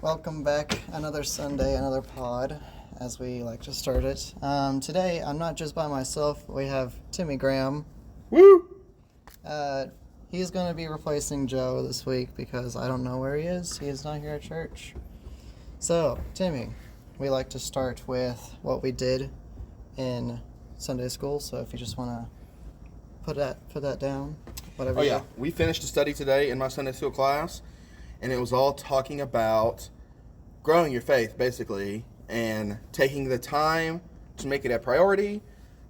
Welcome back. Another Sunday, another pod, as we like to start it. Today, I'm not just by myself. We have Timmy Graham. Woo! He's going to be replacing Joe this week because I don't know where he is. He is not here at church. So, Timmy, we like to start with what we did in Sunday school. So, if you just want to put that down, whatever. Oh yeah, we finished a study today in my Sunday school class, and it was all talking about growing your faith, basically, and taking the time to make it a priority,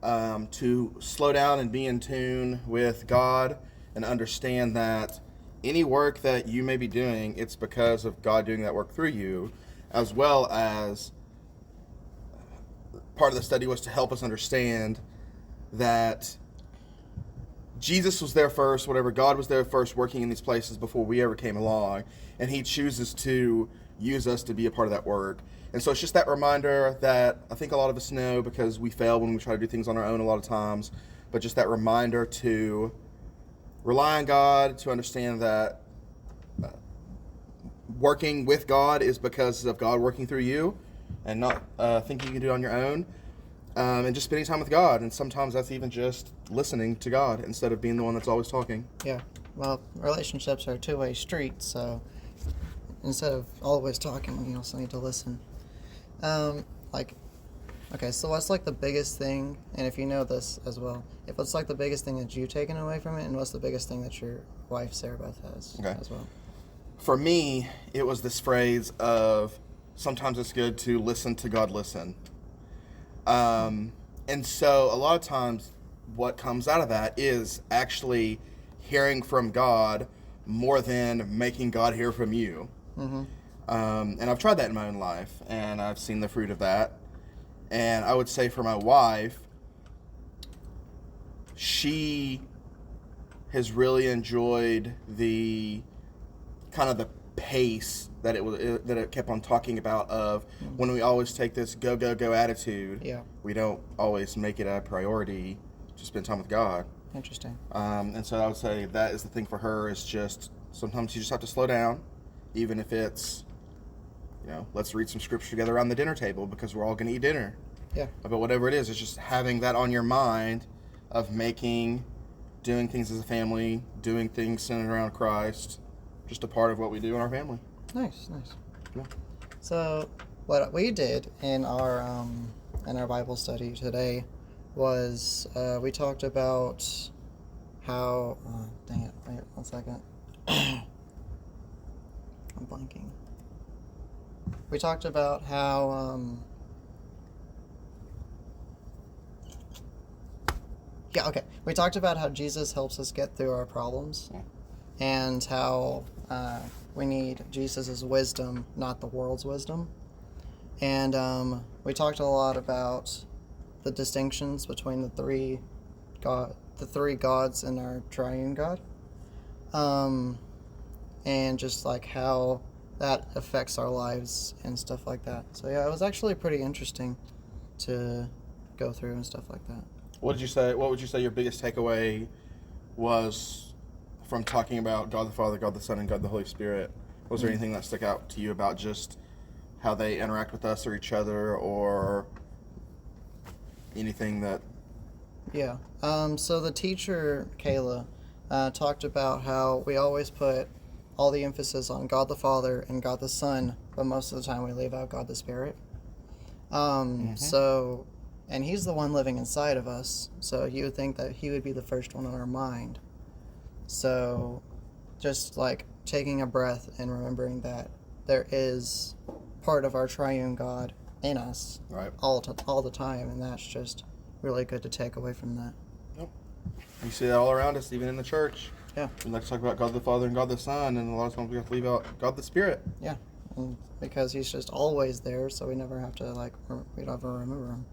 to slow down and be in tune with God, and understand that any work that you may be doing, it's because of God doing that work through you, as well as part of the study was to help us understand that Jesus was there first, whatever, God was there first working in these places before we ever came along, and he chooses to use us to be a part of that work. And so it's just that reminder that I think a lot of us know because we fail when we try to do things on our own a lot of times, but just that reminder to rely on God, to understand that working with God is because of God working through you, and not thinking you can do it on your own. And just spending time with God, and sometimes that's even just listening to God instead of being the one that's always talking. Yeah, well, relationships are a two-way street, so instead of always talking, you also need to listen. Okay, so what's like the biggest thing, and if you know this as well, what's like the biggest thing that you've taken away from it, and what's the biggest thing that your wife, Sarah Beth, has as well? For me, it was this phrase of sometimes it's good to listen to God listen. And so a lot of times what comes out of that is actually hearing from God more than making God hear from you. Mm-hmm. And I've tried that in my own life, and I've seen the fruit of that. And I would say for my wife, she has really enjoyed the kind of the pace that it kept on talking about of when we always take this go, go, go attitude. Yeah. We don't always make it a priority to spend time with God. Interesting. And so I would say that is the thing for her, is just sometimes you just have to slow down, even if it's, let's read some scripture together around the dinner table because we're all going to eat dinner. Yeah. But whatever it is, it's just having that on your mind of doing things as a family, doing things centered around Christ, just a part of what we do in our family. Nice. Yeah. So what we did in our Bible study today was we talked about how dang it, wait 1 second. I'm blanking. We talked about how we talked about how Jesus helps us get through our problems. Yeah. And how we need Jesus' wisdom, not the world's wisdom. And we talked a lot about the distinctions between the three gods in our triune God. And just like how that affects our lives and stuff like that. So yeah, it was actually pretty interesting to go through and stuff like that. What would you say your biggest takeaway was from talking about God the Father, God the Son, and God the Holy Spirit? Was there anything that stuck out to you about just how they interact with us or each other, or anything that... Yeah. So the teacher, Kayla, talked about how we always put all the emphasis on God the Father and God the Son, but most of the time we leave out God the Spirit. So, and he's the one living inside of us, so you would think that he would be the first one on our mind. So, just like taking a breath and remembering that there is part of our triune God in us, Right. all the time, and that's just really good to take away from that. Yep. You see that all around us, even in the church. Yeah. We like to talk about God the Father and God the Son, and a lot of times we have to leave out God the Spirit. Yeah, and because he's just always there, so we never have to we don't ever remember him.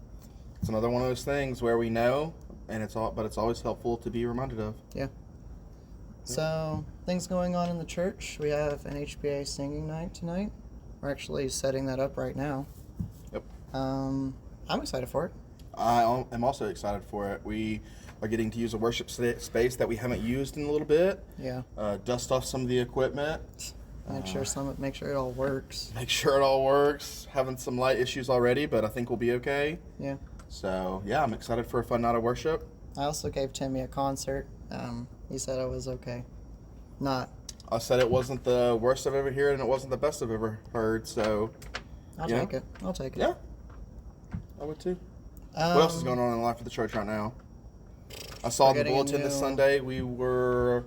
It's another one of those things where we know, but it's always helpful to be reminded of. Yeah. So, things going on in the church. We have an HBA singing night tonight. We're actually setting that up right now. Yep. I'm excited for it. I am also excited for it. We are getting to use a worship space that we haven't used in a little bit. Yeah. Dust off some of the equipment. Make sure it all works. Make sure it all works. Having some light issues already, but I think we'll be okay. Yeah. So, yeah, I'm excited for a fun night of worship. I also gave Timmy a concert. He said it was okay. I said it wasn't the worst I've ever heard, and it wasn't the best I've ever heard, so... I'll take it. Yeah. I would too. What else is going on in the life of the church right now? I saw in the bulletin this Sunday we were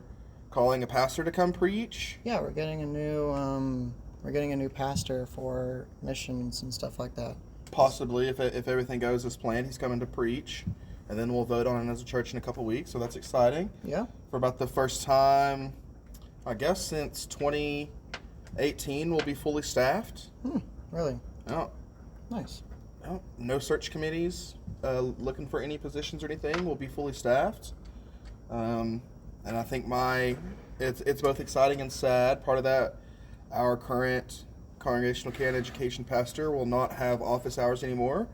calling a pastor to come preach. Yeah, we're getting a new pastor for missions and stuff like that. Possibly, if everything goes as planned, he's coming to preach, and then we'll vote on it as a church in a couple weeks. So that's exciting. Yeah. For about the first time, I guess since 2018, we'll be fully staffed. Really? Yeah. Nice. Yeah. No search committees looking for any positions or anything. We'll be fully staffed. And I think it's both exciting and sad. Part of that, our current Congregational Care and Education pastor will not have office hours anymore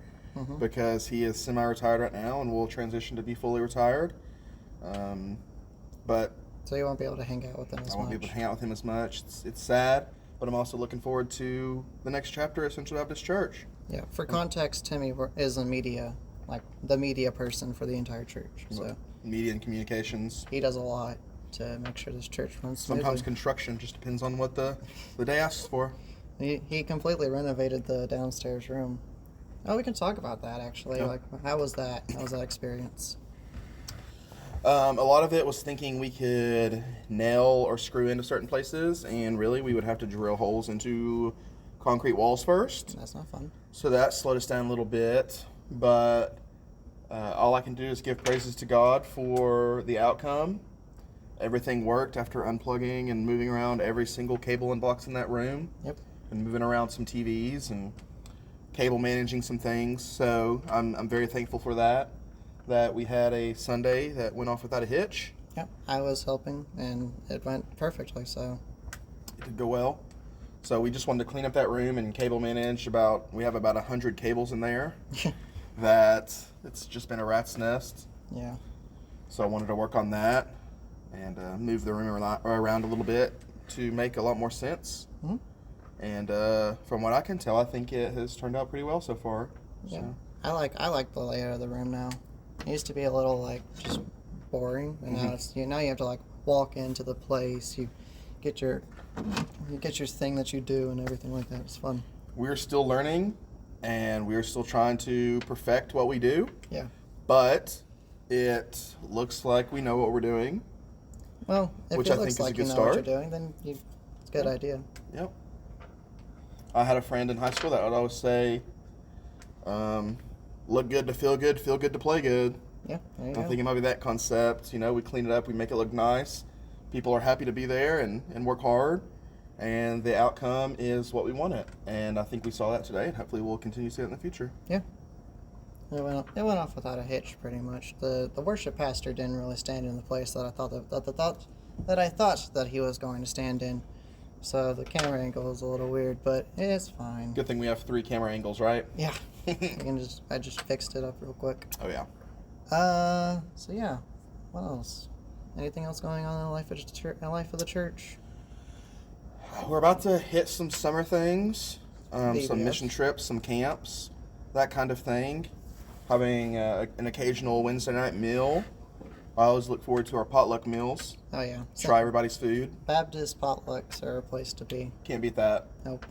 because he is semi-retired right now and will transition to be fully retired. So you won't be able to hang out with him as much. I won't be able to hang out with him as much. It's sad, but I'm also looking forward to the next chapter of Central Baptist Church. Yeah. For context, Timmy is the media person for the entire church. So media and communications. He does a lot to make sure this church runs smoothly. Sometimes construction just depends on what the day asks for. He completely renovated the downstairs room. Oh, we can talk about that actually. Yeah. Like, how was that? How was that experience? A lot of it was thinking we could nail or screw into certain places, and really we would have to drill holes into concrete walls first. That's not fun. So that slowed us down a little bit, but all I can do is give praises to God for the outcome. Everything worked after unplugging and moving around every single cable and box in that room. Yep. And moving around some TVs and cable managing some things. So I'm very thankful for that we had a Sunday that went off without a hitch. Yep. I was helping, and it went perfectly, so. It did go well. So we just wanted to clean up that room and cable manage we have about 100 cables in there that it's just been a rat's nest. Yeah. So I wanted to work on that and move the room around a little bit to make a lot more sense. Mm-hmm. And from what I can tell, I think it has turned out pretty well so far. Yeah. So. I like the layout of the room now. It used to be a little just boring, and now now you have to walk into the place. You get your thing that you do and everything like that. It's fun. We're still learning, and we're still trying to perfect what we do. Yeah. But it looks like we know what we're doing. Well, if which it I looks think is a like good you know start. what you're doing, then it's a good idea. Yep. I had a friend in high school that would always say, look good to feel good to play good. Yeah, there you I go. think it might be that concept. We clean it up, we make it look nice. People are happy to be there and work hard, and the outcome is what we wanted. And I think we saw that today, and hopefully we'll continue to see it in the future. Yeah. It went off without a hitch, pretty much. The worship pastor didn't really stand in the place that I thought that he was going to stand in. So the camera angle is a little weird, but it's fine. Good thing we have 3 camera angles, right? Yeah. I just fixed it up real quick. Oh yeah. So yeah. What else? Anything else going on in the life of the church? We're about to hit some summer things, some VBS. mission trips, some camps, that kind of thing. Having an occasional Wednesday night meal. I always look forward to our potluck meals. Oh yeah. Try everybody's food. Baptist potlucks are a place to be. Can't beat that. Nope.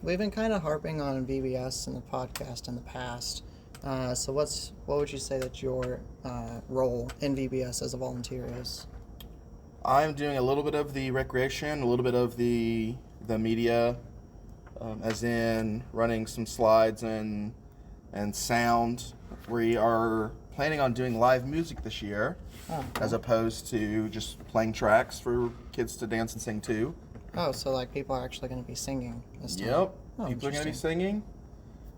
We've been kind of harping on VBS in the podcast in the past. So what would you say that your role in VBS as a volunteer is? I'm doing a little bit of the recreation, a little bit of the media, as in running some slides and sound. We are planning on doing live music this year, as opposed to just playing tracks for kids to dance and sing to. Oh, so people are actually going to be singing this time. Yep, Oh, people are going to be interesting. singing.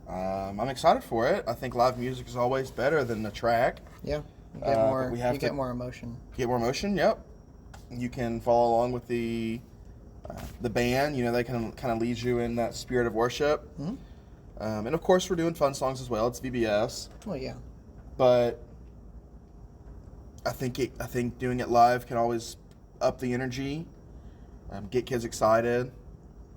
I'm excited for it. I think live music is always better than a track. Yeah, you get more emotion. Get more emotion. Yep. You can follow along with the band. They can kind of lead you in that spirit of worship. Mm-hmm. And of course, we're doing fun songs as well. It's VBS. Well, yeah. But I think doing it live can always up the energy. get kids excited,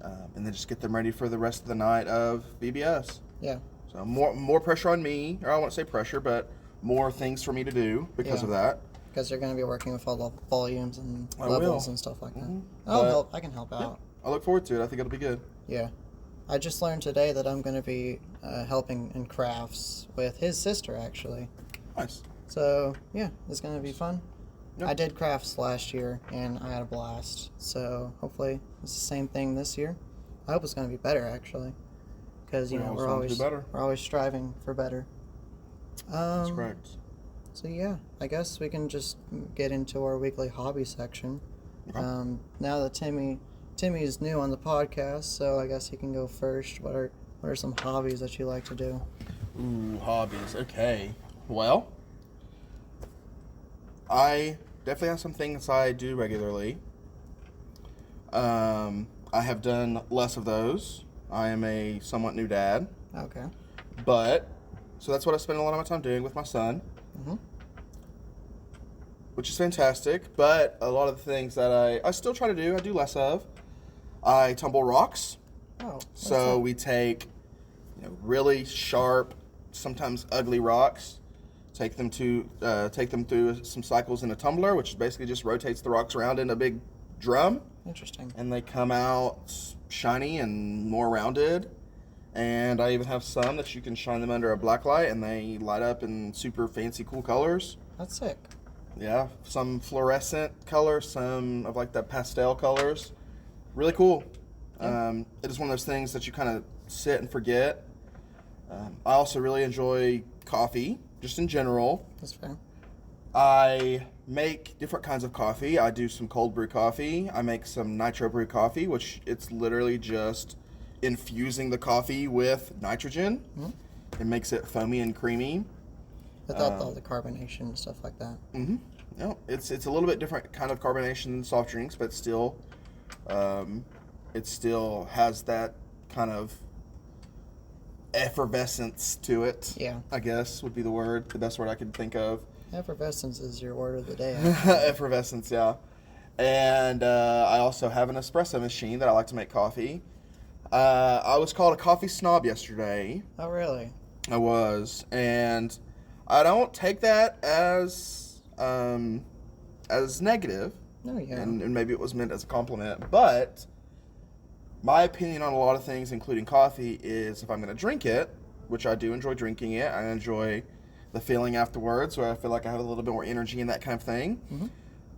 and then just get them ready for the rest of the night of VBS. Yeah. So more pressure on me, or I won't say pressure, but more things for me to do because of that. Because you're going to be working with all the volumes and I levels will. and stuff like that. Mhm. I'll But- help. I can help Yeah, out. I look forward to it. I think it'll be good. Yeah. I just learned today that I'm going to be helping in crafts with his sister, actually. Nice. So, yeah, it's going to be fun. Yeah. I did crafts last year, and I had a blast. So, hopefully, it's the same thing this year. I hope it's going to be better, actually. Because, you know, always want it to be better. we're always striving for better. That's correct. So, yeah, I guess we can just get into our weekly hobby section. Okay. Now that Timmy's new on the podcast, so I guess he can go first. What are some hobbies that you like to do? Ooh, hobbies. Okay. Well, I definitely have some things I do regularly. I have done less of those. I am a somewhat new dad, Okay. but so that's what I spend a lot of my time doing with my son, Mhm. which is fantastic. But a lot of the things that I still try to do, I do less of. I tumble rocks. Oh. So we take, really sharp, sometimes ugly rocks, take them through some cycles in a tumbler, which basically just rotates the rocks around in a big drum, Interesting. and they come out shiny and more rounded. And I even have some that you can shine them under a black light, and they light up in super fancy, cool colors. That's sick. Yeah, some fluorescent colors, some of like the pastel colors. Really cool. Yeah. It is one of those things that you kind of sit and forget. I also really enjoy coffee, just in general. That's fair. I make different kinds of coffee. I do some cold brew coffee. I make some nitro brew coffee, which it's literally just infusing the coffee with nitrogen. Mhm. It makes it foamy and creamy. Without all the carbonation and stuff like that. Mm-hmm. No, it's a little bit different kind of carbonation than soft drinks, but still, it still has that kind of effervescence to it. Yeah. I guess would be the best word I could think of. Effervescence is your word of the day. Effervescence, yeah. And I also have an espresso machine that I like to make coffee. I was called a coffee snob yesterday. Oh, really? I was, and I don't take that as negative, No, yeah. and maybe it was meant as a compliment. But my opinion on a lot of things, including coffee, is if I'm going to drink it, which I do enjoy drinking it, I enjoy the feeling afterwards, where I feel like I have a little bit more energy and that kind of thing. Mhm.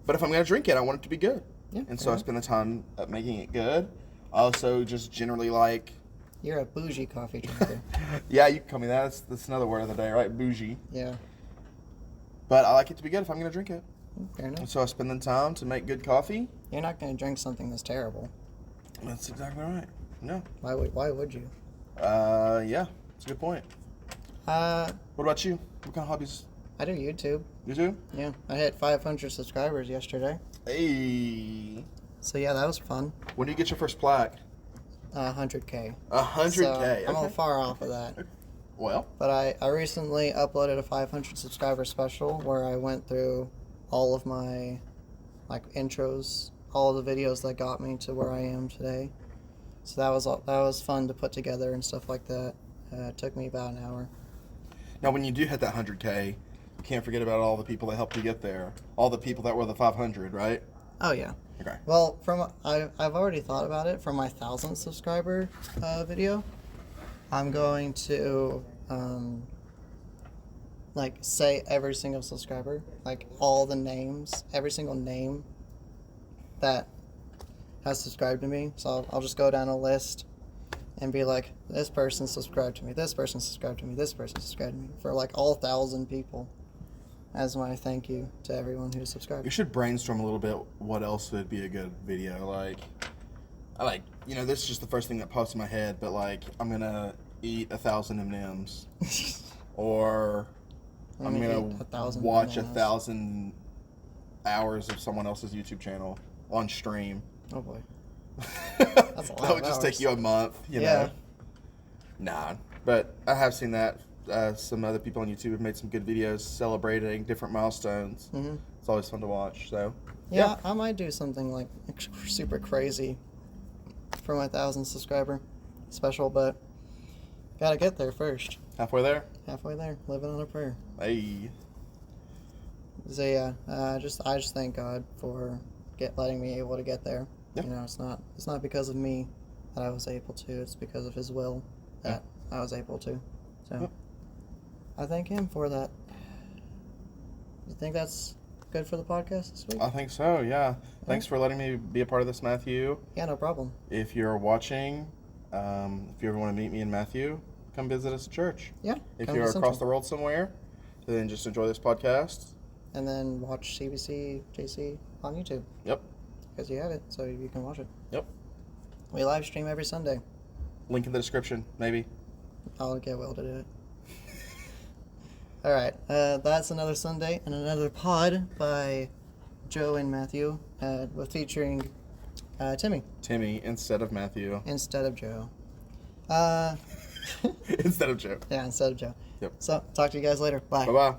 But if I'm going to drink it, I want it to be good, Yeah, and so fair I enough. spend the time at making it good. I also just generally like. You're a bougie coffee drinker. Yeah, you can call me that. That's another word of the day, right? Bougie. Yeah. But I like it to be good if I'm going to drink it. Fair enough. And so I spend the time to make good coffee. You're not going to drink something that's terrible. That's exactly right. No. Why would you? Yeah, that's a good point. Uh, What about you? What kind of hobbies I do YouTube. you do? Yeah. I hit 500 subscribers yesterday. Hey. So, yeah, that was fun. When do you get your first plaque? 100K. 100K. So, I'm a little Okay. far off of that. Well, But I recently uploaded a 500 subscriber special where I went through all of my intros, all of the videos that got me to where I am today. So that was fun to put together and stuff like that. It took me about an hour. now when you do hit that 100K, you can't forget about all the people that helped you get there. All the people that were the 500, right? Oh yeah. Okay. Well, I've already thought about it for my 1,000th subscriber video. I'm going to say every single subscriber, all the names, every single name that has subscribed to me. So I'll just go down a list and be like, this person subscribed to me, this person subscribed to me, this person subscribed to me, for all 1,000 people as my thank you to everyone who subscribed. You should brainstorm a little bit what else would be a good video. This is just the first thing that pops in my head, but I'm going to eat 1,000 M&Ms. Or I'm eat going to 1,000 watch bananas. 1,000 hours of someone else's YouTube channel on stream. Oh boy. That's a lot that would of just hours. take you a month, you Yeah. know? Nah, but I have seen that. Some other people on YouTube have made some good videos celebrating different milestones. Mm-hmm. It's always fun to watch, so. Yeah, I might do something like super crazy for my 1,000 subscriber special, but gotta get there first. Halfway there. Halfway there, living on a prayer. Hey. So yeah, I just thank God for letting me able to get there. Yeah. You know, it's not because of me that I was able to. It's because of His will that I was able to. So I thank Him for that. You think that's good for the podcast this week? I think so, yeah. Thanks for letting me be a part of this, Matthew. Yeah, no problem. If you're watching, if you ever want to meet me and Matthew, come visit us at church. Yeah. If you're across the world somewhere, then just enjoy this podcast. And then watch CBC JC on YouTube. Yep. Because you have it, so you can watch it. Yep. We live stream every Sunday. Link in the description, maybe. I'll get Will to do it. All right, that's another Sunday and another pod by Joe and Matthew, with featuring Timmy. Timmy instead of Matthew. Instead of Joe. Instead of Joe. Yeah, instead of Joe. Yep. So, talk to you guys later. Bye. Bye-bye.